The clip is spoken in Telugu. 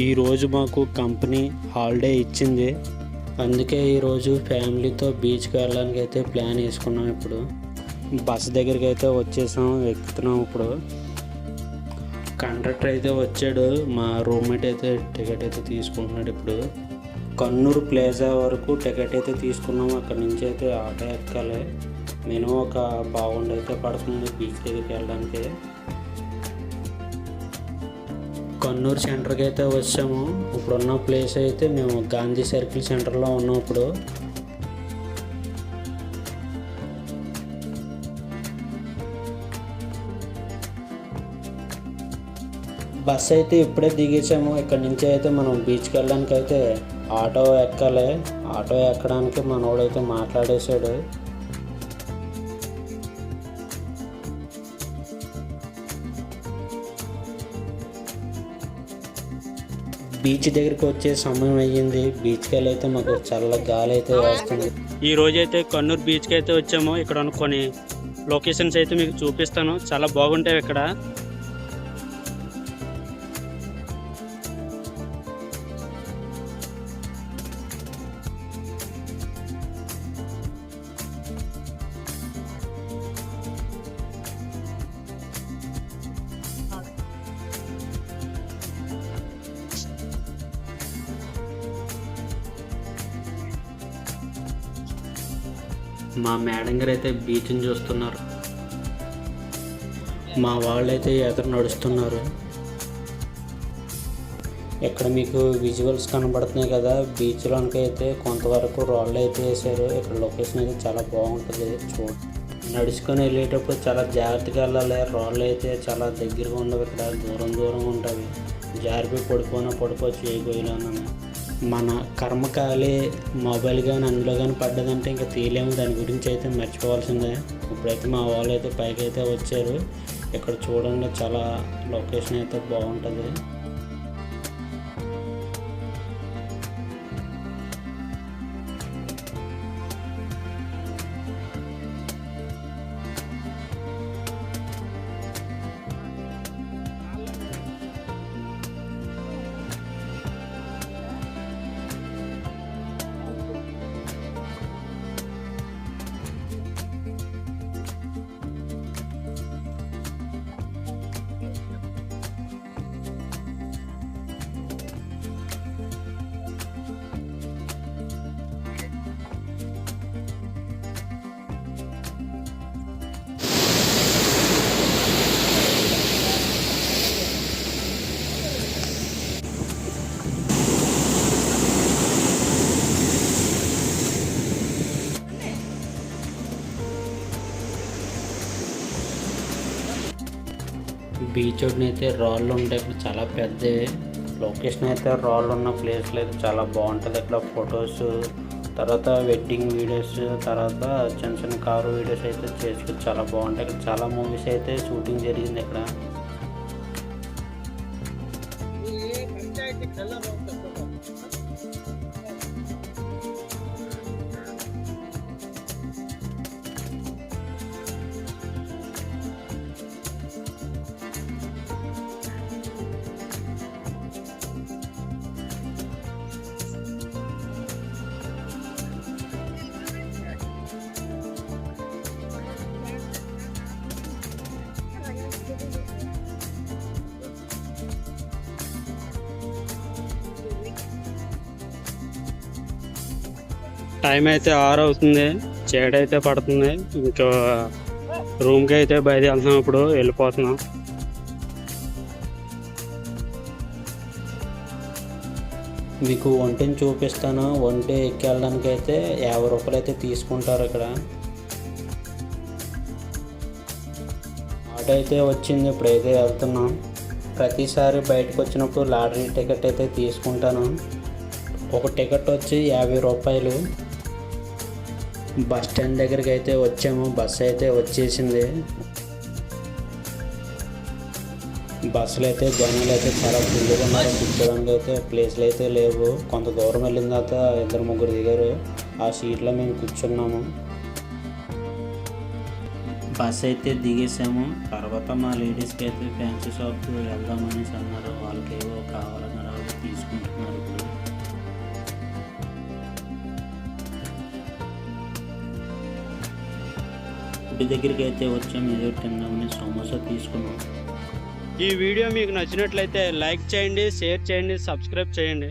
ఈరోజు మాకు కంపెనీ హాలిడే ఇచ్చింది, అందుకే ఈరోజు ఫ్యామిలీతో బీచ్కి వెళ్ళడానికి అయితే ప్లాన్ వేసుకున్నాం. ఇప్పుడు బస్ దగ్గరికి అయితే వచ్చేసాం, ఎక్కుతున్నాం. ఇప్పుడు కండక్టర్ అయితే వచ్చాడు, మా రూమ్మేట్ అయితే టికెట్ అయితే తీసుకుంటున్నాడు. ఇప్పుడు కన్నూరు ప్లేజా వరకు టికెట్ అయితే తీసుకున్నాం. అక్కడి నుంచి అయితే ఆటో ఎక్కాలి. మినిమం ఒక పావుగంట అయితే పడుతుంది బీచ్ దగ్గరికి వెళ్ళడానికి. కన్నూరు సెంటర్కి అయితే వచ్చాము. ఇప్పుడున్న ప్లేస్ అయితే మేము గాంధీ సర్కిల్ సెంటర్లో ఉన్నాం. ఇప్పుడు బస్ అయితే ఇప్పుడే దిగేసాము. ఇక్కడ నుంచి అయితే మనం బీచ్కి వెళ్ళడానికి అయితే ఆటో ఎక్కాలి. ఆటో ఎక్కడానికి మనోడైతే మాట్లాడేశాడు. బీచ్ దగ్గరికి వచ్చే సమయం అయ్యింది. బీచ్కి వెళ్ళి అయితే మాకు చల్ల గాలి అయితే వస్తుంది. ఈ రోజు అయితే కన్నూరు బీచ్కి అయితే వచ్చాము. ఇక్కడ ఉన్న కొన్ని లొకేషన్స్ అయితే మీకు చూపిస్తాను, చాలా బాగుంటాయి ఇక్కడ. మా మేడం గారు అయితే బీచ్ని చూస్తున్నారు, మా వాళ్ళు అయితే ఎదురు నడుస్తున్నారు. ఇక్కడ మీకు విజువల్స్ కనబడుతున్నాయి కదా, బీచ్లోనికి అయితే కొంతవరకు రాళ్ళు అయితే వేసారు. ఇక్కడ లొకేషన్ అయితే చాలా బాగుంటుంది. నడుచుకొని వెళ్ళేటప్పుడు చాలా జాగ్రత్తగా వెళ్ళాలి. రాళ్ళు అయితే చాలా దగ్గరగా ఉండవు, ఇక్కడ దూరంగా ఉంటాయి. జారిపోయి పడిపోవచ్చు ఏ గొయ్యిలోనూ. మన కర్మకాలి మొబైల్ కానీ అందులో కానీ పడ్డదంటే ఇంకా తీయలేము, దాని గురించి అయితే మర్చిపోవాల్సిందే. ఇప్పుడైతే మా వాళ్ళు అయితే పైకి అయితే వచ్చారు. ఇక్కడ చూడండి, చాలా లొకేషన్ అయితే బాగుంటుంది. బీచ్ ఒడ్డున అయితే రాళ్ళు ఉంటాయి. ఇప్పుడు చాలా పెద్దవి లొకేషన్ అయితే రాళ్ళు ఉన్న ప్లేస్లో అయితే చాలా బాగుంటుంది. ఇక్కడ ఫొటోస్, తర్వాత వెడ్డింగ్ వీడియోస్, తర్వాత చిన్న కారు వీడియోస్ అయితే చేసుకుని చాలా బాగుంటాయి. ఇక్కడ చాలా మూవీస్ అయితే షూటింగ్ జరిగింది ఇక్కడ. టైం అయితే 6 అవుతుంది, చీకటి అయితే పడుతుంది. ఇంకా రూమ్కి అయితే బయలుదేరుతున్నాం, ఇప్పుడు వెళ్ళిపోతున్నాం. మీకు ఒంటిని చూపిస్తాను. ఒంటి ఎక్కి వెళ్ళడానికి అయితే 50 రూపాయలు అయితే తీసుకుంటారు ఇక్కడ. ఆటో అయితే వచ్చింది, ఇప్పుడైతే వెళ్తున్నాం. ప్రతిసారి బయటకు వచ్చినప్పుడు లాటరీ టికెట్ అయితే తీసుకుంటాను. ఒక టికెట్ వచ్చి 50 రూపాయలు. బస్ స్టాండ్ దగ్గరికి అయితే వచ్చాము. బస్సు అయితే వచ్చేసింది. బస్సులు అయితే జనాలు అయితే చాలా ఫుల్గా ఉన్నారు. కూర్చోడానికి అయితే ప్లేస్లు అయితే లేవు. కొంత దూరం వెళ్ళిన తర్వాత 2-3 దిగారు. ఆ సీట్లో మేము కూర్చున్నాము. బస్ అయితే దిగేసాము. తర్వాత మా లేడీస్కి అయితే ఫ్యాన్సీ షాప్కి వెళ్దామనేసి అన్నారు. వాళ్ళకి ఏవో కావాలన్నారు, అవి గుడి దగ్గరికి అయితే వచ్చాము, ఏదో తిందామని సమోసా తీసుకున్నాం. ఈ వీడియో మీకు నచ్చినట్లయితే లైక్ చేయండి, షేర్ చేయండి, సబ్స్క్రైబ్ చేయండి.